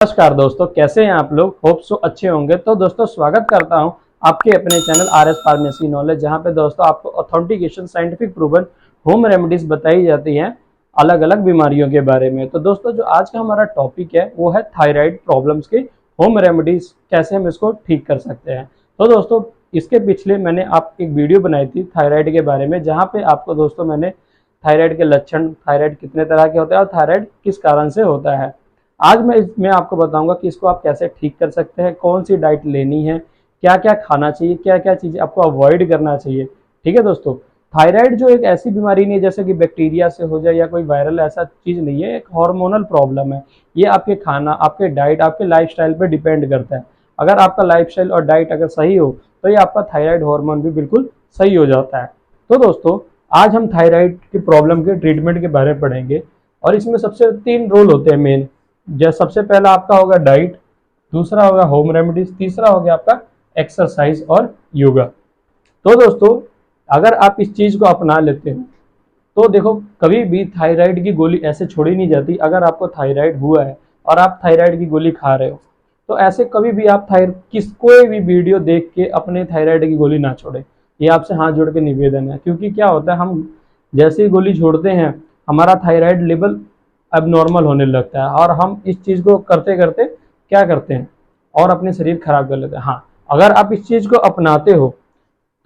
नमस्कार दोस्तों, कैसे हैं आप लोग। होप सो अच्छे होंगे। तो दोस्तों स्वागत करता हूं आपके अपने चैनल आरएस फार्मेसी नॉलेज, जहां पे दोस्तों आपको authentication scientific proven home remedies बताई जाती हैं अलग अलग बीमारियों के बारे में। तो दोस्तों जो आज का हमारा टॉपिक है वो है थायराइड प्रॉब्लम्स की होम रेमेडीज, कैसे हम इसको ठीक कर सकते हैं। तो दोस्तों इसके पिछले मैंने आप एक वीडियो बनाई थी थायराइड के बारे में, जहाँ पे आपको दोस्तों मैंने थायराइड के लक्षण, थायराइड कितने तरह के होते हैं और थायराइड किस कारण से होता है। आज मैं इसमें आपको बताऊंगा कि इसको आप कैसे ठीक कर सकते हैं, कौन सी डाइट लेनी है, क्या क्या खाना चाहिए, क्या क्या चीज़ें आपको अवॉइड करना चाहिए। ठीक है दोस्तों, थायराइड जो एक ऐसी बीमारी नहीं है जैसे कि बैक्टीरिया से हो जाए या कोई वायरल ऐसा चीज़ नहीं है, एक हार्मोनल प्रॉब्लम है। ये आपके खाना, आपके डाइट, आपके लाइफस्टाइल पे डिपेंड करता है। अगर आपका लाइफस्टाइल और डाइट अगर सही हो तो ये आपका थायराइड हार्मोन भी बिल्कुल सही हो जाता है। तो दोस्तों आज हम थायराइड की प्रॉब्लम के ट्रीटमेंट के बारे में पढ़ेंगे और इसमें सबसे 3 रोल होते हैं मेन। जैसे सबसे पहला आपका होगा डाइट, दूसरा होगा होम रेमेडीज, तीसरा हो गया आपका एक्सरसाइज और योगा। तो दोस्तों अगर आप इस चीज को अपना लेते हो तो देखो, कभी भी थायराइड की गोली ऐसे छोड़ी नहीं जाती। अगर आपको थायराइड हुआ है और आप थायराइड की गोली खा रहे हो तो ऐसे कभी भी आप कोई भी वीडियो देख के अपने थायराइड की गोली ना छोड़े। ये आपसे हाथ जोड़ के निवेदन है, क्योंकि क्या होता है, हम जैसे ही गोली छोड़ते हैं हमारा थायराइड लेवल अब नॉर्मल होने लगता है और हम इस चीज़ को करते करते क्या करते हैं और अपने शरीर खराब कर लेते हैं। हाँ, अगर आप इस चीज़ को अपनाते हो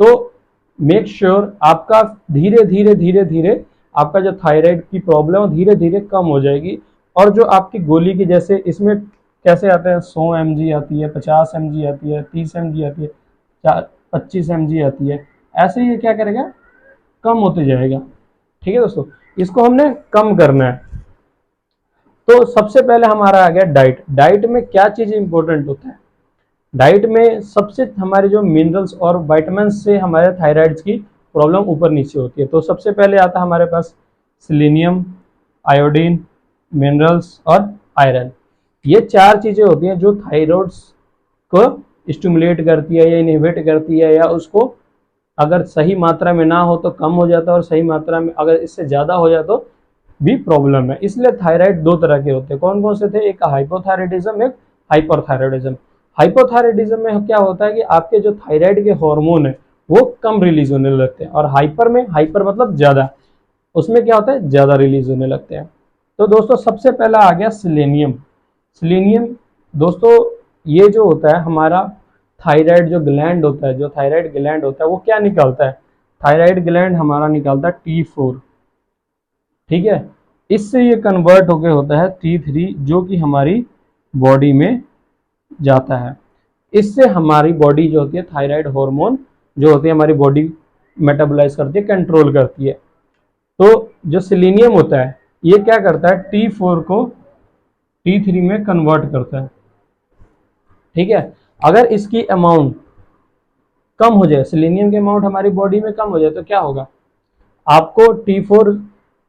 तो मेक श्योर आपका धीरे धीरे धीरे धीरे आपका जो थायराइड की प्रॉब्लम है धीरे धीरे कम हो जाएगी। और जो आपकी गोली की, जैसे इसमें कैसे आते हैं, 100 mg आती है, 50 mg आती है, 30 mg आती है, 25 mg आती है, ऐसे ही ये क्या करेगा, कम होते जाएगा। ठीक है दोस्तों, इसको हमने कम करना है। तो सबसे पहले हमारा आ गया डाइट। डाइट में क्या चीज इंपॉर्टेंट होता है, डाइट में सबसे हमारे जो मिनरल्स और विटामिन से हमारे थायराइड की प्रॉब्लम ऊपर नीचे होती है। तो सबसे पहले आता है हमारे पास सेलेनियम, आयोडीन, मिनरल्स और आयरन। ये 4 चीजें होती हैं जो थायराइड को स्टिमुलेट करती है या इनहिबिट करती है, या उसको अगर सही मात्रा में ना हो तो कम हो जाता है और सही मात्रा में अगर इससे ज़्यादा हो जाए तो भी प्रॉब्लम है। इसलिए थायराइड 2 तरह के होते हैं। कौन कौन से थे, एक हाइपोथायराइडिज्म, एक हाइपरथायराइडिज्म। हाइपोथायराइडिज्म में क्या होता है कि आपके जो थायराइड के हार्मोन है वो कम रिलीज होने लगते हैं, और हाइपर में, हाइपर मतलब ज़्यादा, उसमें क्या होता है, ज़्यादा रिलीज होने लगते हैं। तो दोस्तों सबसे पहला आ गया सेलेनियम। सेलेनियम दोस्तों ये जो होता है हमारा थायराइड जो ग्लैंड होता है, जो थायराइड ग्लैंड होता है वो क्या निकालता है, थायराइड ग्लैंड हमारा निकालता है T4। ठीक है, इससे ये कन्वर्ट होके होता है T3, जो कि हमारी बॉडी में जाता है। इससे हमारी बॉडी जो होती है थायराइड हार्मोन जो होती है हमारी बॉडी मेटाबोलाइज करती है, कंट्रोल करती है। तो जो सेलेनियम होता है ये क्या करता है, T4 को T3 में कन्वर्ट करता है। ठीक है, अगर इसकी अमाउंट कम हो जाए, सेलेनियम की अमाउंट हमारी बॉडी में कम हो जाए तो क्या होगा, आपको T4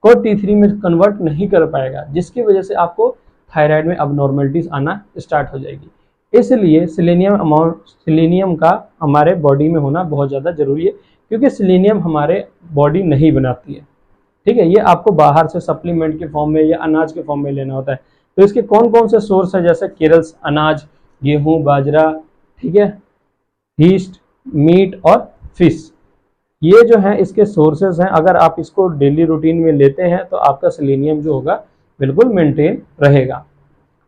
को T3 में कन्वर्ट नहीं कर पाएगा, जिसकी वजह से आपको थायराइड में अबनॉर्मलिटीज आना स्टार्ट हो जाएगी। इसलिए सेलेनियम का हमारे बॉडी में होना बहुत ज़्यादा जरूरी है, क्योंकि सेलेनियम हमारे बॉडी नहीं बनाती है। ठीक है, ये आपको बाहर से सप्लीमेंट के फॉर्म में या अनाज के फॉर्म में लेना होता है। तो इसके कौन कौन से सोर्स है, जैसे केरल्स, अनाज, गेहूं, बाजरा, ठीक है, ईस्ट, मीट और फिश, ये जो है इसके सोर्सेज हैं। अगर आप इसको डेली रूटीन में लेते हैं तो आपका सेलेनियम जो होगा बिल्कुल मेंटेन रहेगा।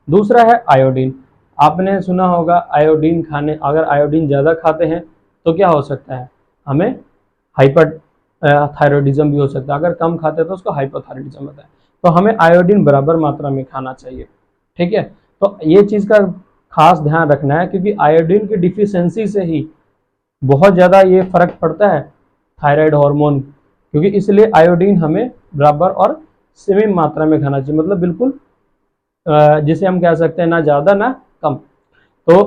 दूसरा है आयोडीन। आपने सुना होगा आयोडीन खाने, अगर आयोडीन ज़्यादा खाते हैं तो क्या हो सकता है, हमें हाइपर थायरॉइडिज्म भी हो सकता है। अगर कम खाते हैं तो उसको हाइपोथायरॉइडिज्म होता है। तो हमें आयोडीन बराबर मात्रा में खाना चाहिए। ठीक है, तो ये चीज़ का खास ध्यान रखना है, क्योंकि आयोडीन की डिफिशियंसी से ही बहुत ज़्यादा ये फर्क पड़ता है थायराइड हार्मोन, क्योंकि इसलिए आयोडीन हमें बराबर और सेम मात्रा में खाना चाहिए, मतलब बिल्कुल जिसे हम कह सकते हैं ना ज़्यादा ना कम। तो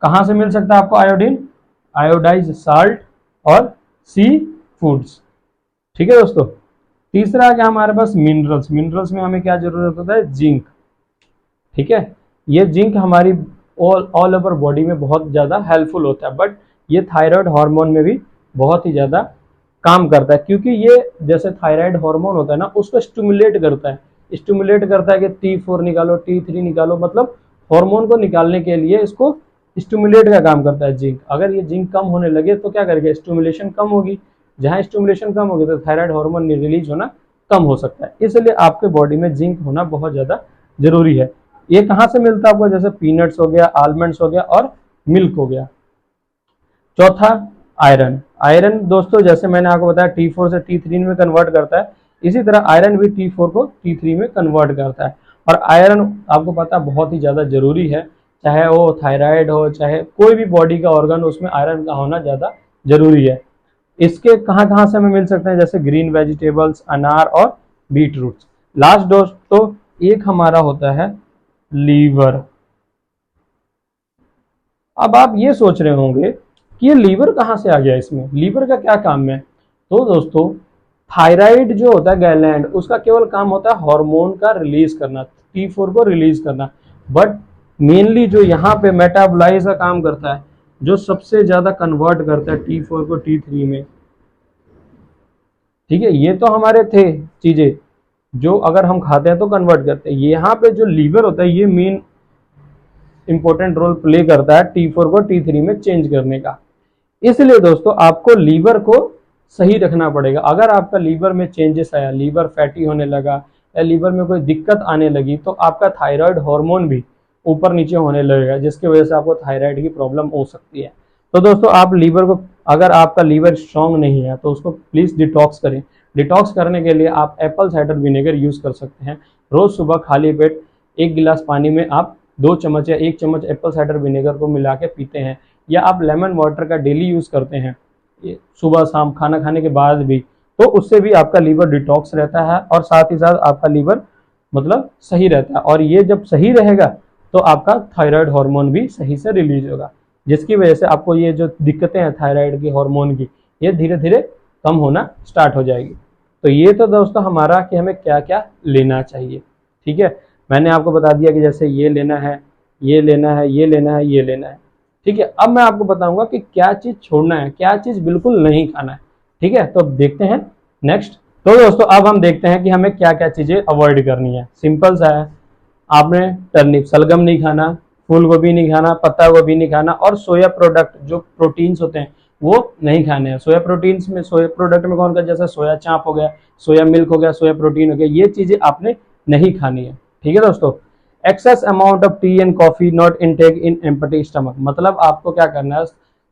कहाँ से मिल सकता है आपको आयोडीन, आयोडाइज साल्ट और सी फूड्स। ठीक है दोस्तों, तीसरा क्या हमारे पास मिनरल्स। मिनरल्स में हमें क्या जरूरत होता है, जिंक। ठीक है, ये जिंक हमारी ऑल ओवर बॉडी में बहुत ज़्यादा हेल्पफुल होता है, बट ये थायराइड हार्मोन में भी बहुत ही ज़्यादा काम करता है, क्योंकि ये जैसे थायराइड हार्मोन होता है ना, उसको स्टिमुलेट करता है कि T4 निकालो, T3 निकालो, मतलब हार्मोन को निकालने के लिए इसको स्टिमुलेट का काम करता है जिंक। अगर ये जिंक कम होने लगे तो क्या करेगा, स्टिमुलेशन कम होगी, जहां स्टिमुलेशन कम होगी तो थायराइड हार्मोन रिलीज होना कम हो सकता है। इसलिए आपके बॉडी में जिंक होना बहुत ज्यादा जरूरी है। ये कहाँ से मिलता है आपको, जैसे पीनट्स हो गया, आलमंड्स हो गया और मिल्क हो गया। चौथा आयरन। आयरन दोस्तों जैसे मैंने आपको बताया T4 से T3 में कन्वर्ट करता है, इसी तरह आयरन भी T4 को T3 में कन्वर्ट करता है। और आयरन आपको पता बहुत ही ज्यादा जरूरी है, चाहे वो थायराइड हो, चाहे कोई भी बॉडी का ऑर्गन, उसमें आयरन का होना ज्यादा जरूरी है। इसके कहाँ कहाँ से हमें मिल सकते हैं, जैसे ग्रीन वेजिटेबल्स, अनार और बीट रूट्स। लास्ट दोस्तों एक हमारा होता है लीवर। अब आप ये सोच रहे होंगे कि ये लीवर कहाँ से आ गया, इसमें लीवर का क्या काम है। तो दोस्तों थायराइड जो होता है ग्लैंड, उसका केवल काम होता है हार्मोन का रिलीज करना, T4 को रिलीज करना। बट मेनली जो यहाँ पे मेटाबोलाइज का काम करता है, जो सबसे ज्यादा कन्वर्ट करता है T4 को T3 में, ठीक है, ये तो हमारे थे चीजें जो अगर हम खाते हैं तो कन्वर्ट करते हैं। यहाँ पे जो लीवर होता है ये मेन इंपॉर्टेंट रोल प्ले करता है T4 को T3 में चेंज करने का। इसलिए दोस्तों आपको लीवर को सही रखना पड़ेगा। अगर आपका लीवर में चेंजेस आया, लीवर फैटी होने लगा या लीवर में कोई दिक्कत आने लगी, तो आपका थायराइड हार्मोन भी ऊपर नीचे होने लगेगा, जिसकी वजह से आपको थायराइड की प्रॉब्लम हो सकती है। तो दोस्तों आप लीवर को, अगर आपका लीवर स्ट्रांग नहीं है तो उसको प्लीज डिटॉक्स करें। डिटॉक्स करने के लिए आप एप्पल साइडर विनेगर यूज कर सकते हैं। रोज सुबह खाली पेट 1 गिलास पानी में आप 2 चम्मच या 1 चम्मच एप्पल साइडर विनेगर को मिला के पीते हैं, या आप लेमन वाटर का डेली यूज करते हैं सुबह शाम खाना खाने के बाद भी, तो उससे भी आपका लीवर डिटॉक्स रहता है और साथ ही साथ आपका लीवर मतलब सही रहता है। और ये जब सही रहेगा तो आपका थायराइड हार्मोन भी सही से रिलीज होगा, जिसकी वजह से आपको ये जो दिक्कतें हैं थायराइड की हार्मोन की, ये धीरे धीरे कम होना स्टार्ट हो जाएगी। तो ये तो दोस्तों हमारा कि हमें क्या क्या लेना चाहिए, ठीक है। मैंने आपको बता दिया कि जैसे ये लेना है, ये लेना है, ये लेना है, ये लेना है, ठीक है। अब मैं आपको बताऊंगा कि क्या चीज छोड़ना है, क्या चीज बिल्कुल नहीं खाना है, ठीक है। तो देखते हैं नेक्स्ट। तो दोस्तों अब हम देखते हैं कि हमें क्या क्या चीजें अवॉइड करनी है। सिंपल सा है, आपने टर्निप सलगम नहीं खाना, फूल गोभी नहीं खाना, पत्ता गोभी नहीं खाना, और सोया प्रोडक्ट जो प्रोटीन्स होते हैं वो नहीं खाने हैं। सोया प्रोटीन्स में, सोया प्रोडक्ट में कौन का, जैसे सोया चाप हो गया, सोया मिल्क हो गया, सोया प्रोटीन हो गया, ये चीजें आपने नहीं खानी है, ठीक है दोस्तों। Excess amount of T and coffee not intake in empty stomach, मतलब आपको क्या करना है,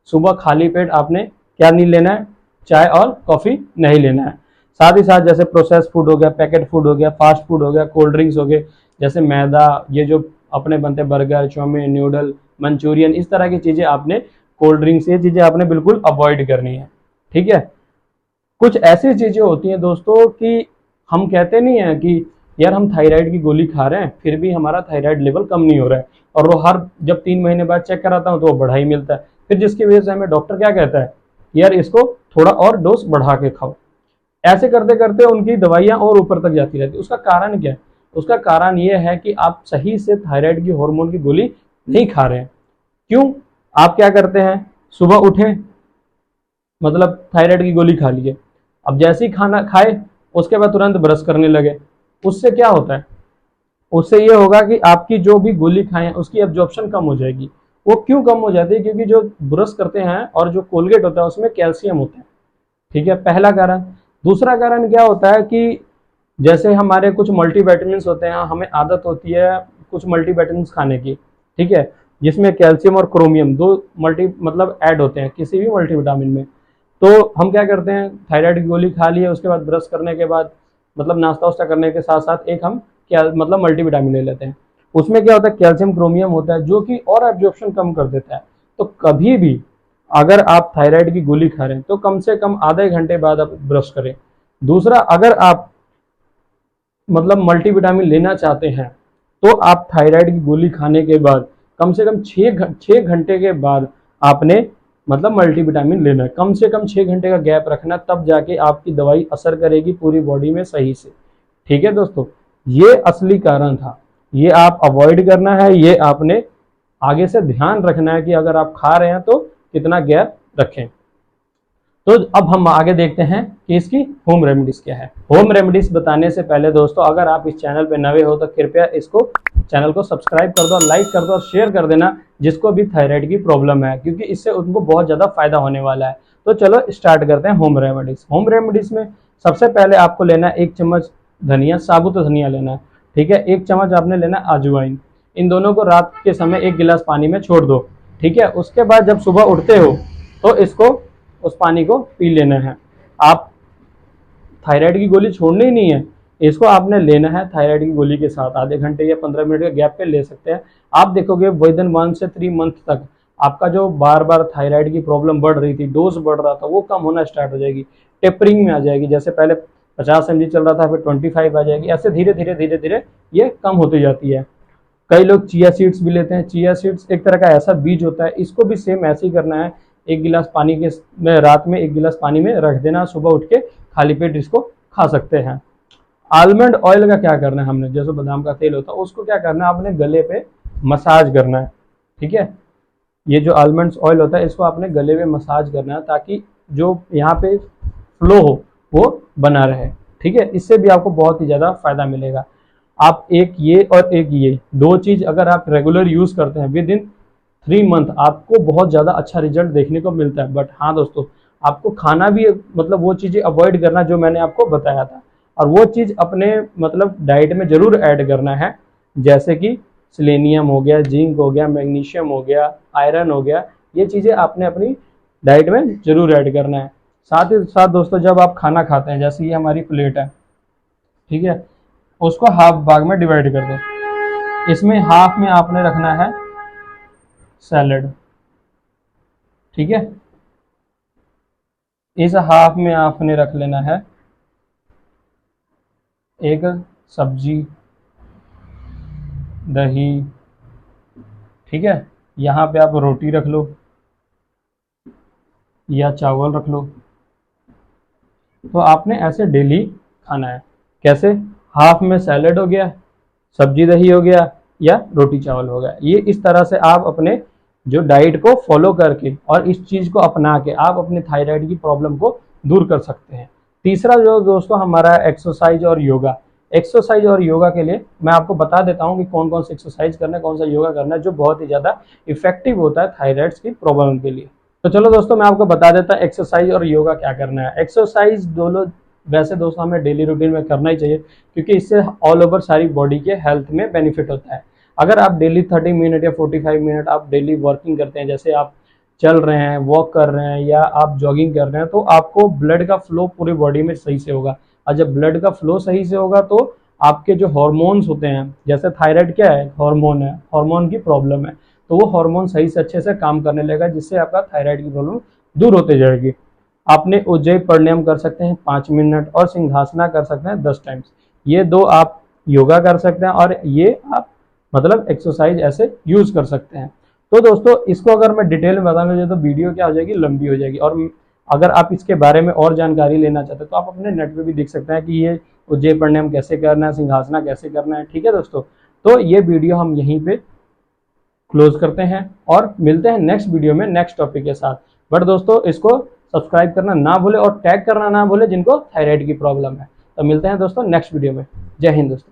सुबह खाली पेट आपने क्या नहीं लेना है, चाय और कॉफी नहीं लेना है। साथ ही साथ जैसे प्रोसेस फूड हो गया, पैकेट फूड हो गया, फास्ट फूड हो गया, कोल्ड ड्रिंक्स हो गए, जैसे मैदा, ये जो अपने बनते बर्गर, चाउमीन, न्यूडल, मंचूरियन, इस तरह की चीजें आपने, कोल्ड ड्रिंक्स, ये चीजें आपने बिल्कुल अवॉइड करनी है, ठीक है। कुछ ऐसी चीजें होती हैं दोस्तों कि हम कहते नहीं है कि यार हम थायराइड की गोली खा रहे हैं फिर भी हमारा थायराइड लेवल कम नहीं हो रहा है, और वो हर जब 3 महीने बाद चेक कराता हूँ तो वो बढ़ा ही मिलता है, फिर जिसकी वजह से हमें डॉक्टर क्या कहता है, यार इसको थोड़ा और डोज बढ़ा के खाओ। ऐसे करते करते उनकी दवाइयां और ऊपर तक जाती रहती है। उसका कारण क्या है, उसका कारण ये है कि आप सही से थायराइड की हार्मोन की गोली नहीं खा रहे हैं। क्यों, आप क्या करते हैं, सुबह उठे मतलब थायराइड की गोली खा लिए, अब जैसे ही खाना खाए उसके बाद तुरंत ब्रश करने लगे, उससे क्या होता है, उससे ये होगा कि आपकी जो भी गोली खाएं उसकी एब्जॉर्प्शन कम हो जाएगी। वो क्यों कम हो जाती है, क्योंकि जो ब्रश करते हैं और जो कोलगेट होता है उसमें कैल्शियम होता है, ठीक है, पहला कारण। दूसरा कारण क्या होता है कि जैसे हमारे कुछ मल्टीविटामिन्स होते हैं, हमें आदत होती है कुछ मल्टीविटामिन्स खाने की, ठीक है, जिसमें कैल्शियम और क्रोमियम दो मल्टी मतलब ऐड होते हैं किसी भी मल्टीविटामिन में। तो हम क्या करते हैं, थायराइड की गोली खा लिए, उसके बाद ब्रश करने के बाद मतलब नाश्ता वास्ता करने के साथ साथ एक हम क्या मतलब मल्टीविटामिन ले लेते हैं। उसमें क्या होता है, कैल्शियम क्रोमियम होता है जो कि और एब्जॉर्प्शन कम कर देता है। तो कभी भी अगर आप थायराइड की गोली खा रहे हैं तो कम से कम आधे घंटे बाद आप ब्रश करें। दूसरा, अगर आप मतलब मल्टीविटामिन लेना चाहते हैं तो आप थायराइड की गोली खाने के बाद कम से कम 6 घंटे के बाद आपने मतलब मल्टीविटामिन लेना है। कम से कम 6 घंटे का गैप रखना, तब जाके आपकी दवाई असर करेगी पूरी बॉडी में सही से, ठीक है दोस्तों। ये असली कारण था, ये आप अवॉइड करना है, ये आपने आगे से ध्यान रखना है कि अगर आप खा रहे हैं तो कितना गैप रखें। तो अब हम आगे देखते हैं कि इसकी होम रेमेडीज क्या है। होम रेमेडीज बताने से पहले दोस्तों, अगर आप इस चैनल पे नए हो तो कृपया इसको चैनल को सब्सक्राइब कर दो, लाइक कर दो और शेयर कर देना जिसको भी थायराइड की प्रॉब्लम है, क्योंकि इससे उनको बहुत ज़्यादा फायदा होने वाला है। तो चलो स्टार्ट करते हैं होम रेमेडीज। होम रेमेडीज में सबसे पहले आपको लेना है 1 चम्मच धनिया, साबुत धनिया लेना है, ठीक है। 1 चम्मच आपने लेना है अजवाइन। इन दोनों को रात के समय 1 गिलास पानी में छोड़ दो, ठीक है। उसके बाद जब सुबह उठते हो तो इसको, उस पानी को पी लेना है। आप थायराइड की गोली छोड़नी ही नहीं है, इसको आपने लेना है थायराइड की गोली के साथ। आधे घंटे या 15 मिनट के गैप पे ले सकते हैं। आप देखोगे विद इन 1 से 3 मंथ तक आपका जो बार बार थायराइड की प्रॉब्लम बढ़ रही थी, डोज बढ़ रहा था, वो कम होना स्टार्ट हो जाएगी, टेपरिंग में आ जाएगी। जैसे पहले 50 mg चल रहा था, फिर 25 आ जाएगी। ऐसे धीरे धीरे धीरे धीरे ये कम होती जाती है। कई लोग चिया सीड्स भी लेते हैं। चिया सीड्स एक तरह का ऐसा बीज होता है, इसको भी सेम ऐसे ही करना है। 1 गिलास पानी के में, रात में 1 गिलास पानी में रख देना, सुबह उठ के खाली पेट इसको खा सकते हैं। आलमंड ऑयल का क्या करना है हमने, जैसे बादाम का तेल होता है उसको क्या करना है, आपने गले पे मसाज करना है, ठीक है। ये जो आलमंड्स ऑयल होता है इसको आपने गले में मसाज करना है, ताकि जो यहाँ पे फ्लो हो वो बना रहे, ठीक है। इससे भी आपको बहुत ही ज़्यादा फायदा मिलेगा। आप एक ये और एक ये 2 चीज़ अगर आप रेगुलर यूज़ करते हैं, विद इन 3 मंथ आपको बहुत ज़्यादा अच्छा रिजल्ट देखने को मिलता है। बट हाँ दोस्तों, आपको खाना भी मतलब वो चीज़ें अवॉइड करना जो मैंने आपको बताया था, और वो चीज़ अपने मतलब डाइट में ज़रूर ऐड करना है। जैसे कि सेलेनियम हो गया, जिंक हो गया, मैग्नीशियम हो गया, आयरन हो गया, ये चीज़ें आपने अपनी डाइट में ज़रूर ऐड करना है। साथ ही साथ दोस्तों, जब आप खाना खाते हैं, जैसे ये हमारी प्लेट है, ठीक है, उसको हाफ भाग में डिवाइड कर दो। इसमें हाफ में आपने रखना है सैलड, ठीक है। इस हाफ में आपने रख लेना है एक सब्जी, दही, ठीक है। यहाँ पे आप रोटी रख लो या चावल रख लो। तो आपने ऐसे डेली खाना है। कैसे? हाफ में सैलड हो गया, सब्जी दही हो गया, या रोटी चावल हो गया। ये इस तरह से आप अपने जो डाइट को फॉलो करके और इस चीज़ को अपना के आप अपने थायराइड की प्रॉब्लम को दूर कर सकते हैं। तीसरा जो दोस्तों हमारा एक्सरसाइज और योगा। एक्सरसाइज और योगा के लिए मैं आपको बता देता हूँ कि कौन कौन सी एक्सरसाइज करना है, कौन सा योगा करना है, जो बहुत ही ज़्यादा इफेक्टिव होता है थायराइड की प्रॉब्लम के लिए। तो चलो दोस्तों, मैं आपको बता देता हूँ एक्सरसाइज और योगा क्या करना है। एक्सरसाइज दोनों वैसे दोस्तों हमें डेली रूटीन में करना ही चाहिए, क्योंकि इससे ऑल ओवर सारी बॉडी के हेल्थ में बेनिफिट होता है। अगर आप डेली 30 मिनट या 45 मिनट आप डेली वर्किंग करते हैं, जैसे आप चल रहे हैं, वॉक कर रहे हैं, या आप जॉगिंग कर रहे हैं, तो आपको ब्लड का फ्लो पूरी बॉडी में सही से होगा। और जब ब्लड का फ्लो सही से होगा तो आपके जो हॉर्मोन्स होते हैं, जैसे थायराइड क्या है, हार्मोन है, हार्मोन की प्रॉब्लम है, तो वो हार्मोन सही से अच्छे से काम करने लगेगा, जिससे आपका थायराइड की प्रॉब्लम दूर होते जाएगी। आपने उज्जयी प्राणायाम कर सकते हैं 5 मिनट, और सिंहासना कर सकते हैं 10 टाइम्स। ये 2 आप योगा कर सकते हैं, और ये आप मतलब एक्सरसाइज ऐसे यूज कर सकते हैं। तो दोस्तों, इसको अगर मैं डिटेल में बताने जाए तो वीडियो क्या हो जाएगी, लंबी हो जाएगी। और अगर आप इसके बारे में और जानकारी लेना चाहते हैं तो आप अपने नेट पे भी देख सकते हैं कि ये उज्जयी प्राणायाम कैसे करना है, सिंहासना कैसे करना है, ठीक है दोस्तों। तो ये वीडियो हम यहीं पे क्लोज करते हैं और मिलते हैं नेक्स्ट वीडियो में नेक्स्ट टॉपिक के साथ। बट दोस्तों, इसको सब्सक्राइब करना ना भूले और टैग करना ना भूले जिनको थायराइड की प्रॉब्लम है। तो मिलते हैं दोस्तों नेक्स्ट वीडियो में। जय हिंद दोस्तों।